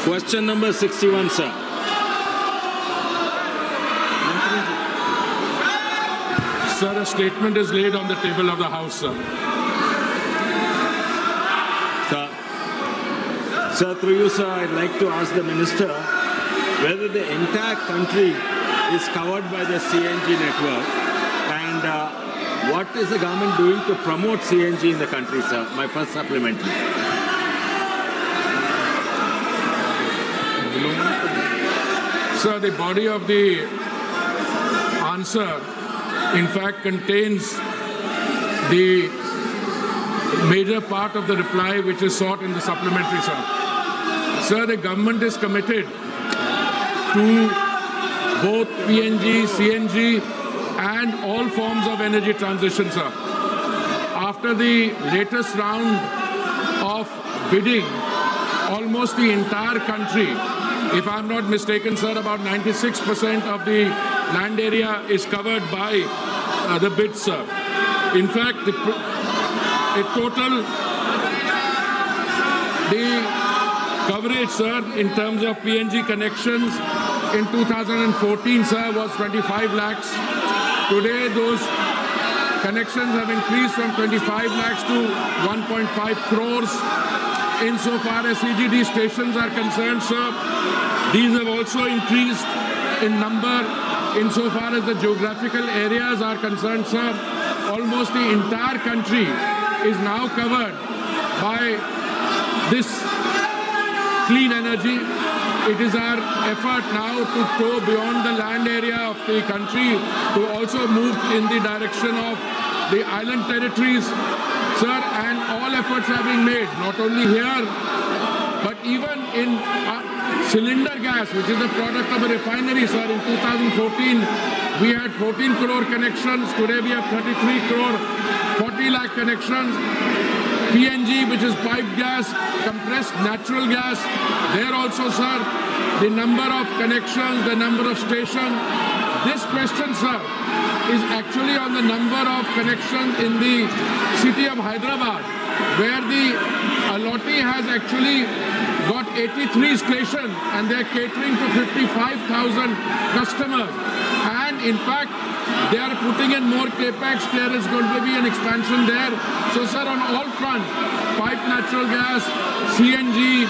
Question number 61, sir. Sir, a statement is laid on the table of the House, sir. Sir, through you, sir, I'd like to ask the Minister whether the entire country is covered by the CNG network and what is the government doing to promote CNG in the country, sir? My first supplementary. Sir, the body of the answer, in fact, contains the major part of the reply which is sought in the supplementary, sir. Sir, the government is committed to both PNG, CNG and all forms of energy transition, sir. After the latest round of bidding, almost the entire country, if I'm not mistaken, sir, about 96% of the land area is covered by the bids, sir. In fact, the coverage, sir, in terms of PNG connections in 2014, sir, was 25 lakhs. Today, those connections have increased from 25 lakhs to 1.5 crores. Insofar as CGD stations are concerned, sir, these have also increased in number. Insofar as the geographical areas are concerned, sir, almost the entire country is now covered by this clean energy. It is our effort now to go beyond the land area of the country to also move in the direction of the island territories, sir, and all efforts are being made, not only here, but even in cylinder gas, which is a product of a refinery, sir. In 2014, we had 14 crore connections. Today we have 33 crore, 40 lakh connections. PNG, which is piped gas, compressed natural gas, there also, sir, the number of connections, the number of stations. This question, sir, is actually on the number of connections in the city of Hyderabad, where the Allotee has actually got 83 stations and they're catering to 55,000 customers. And in fact, they are putting in more capex. There is going to be an expansion there. So, sir, on all fronts, piped natural gas, CNG,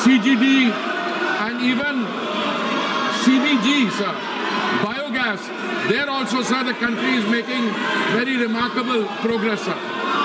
CGD, and even CBG, sir, biogas, there also, sir, the country is making very remarkable progress, sir.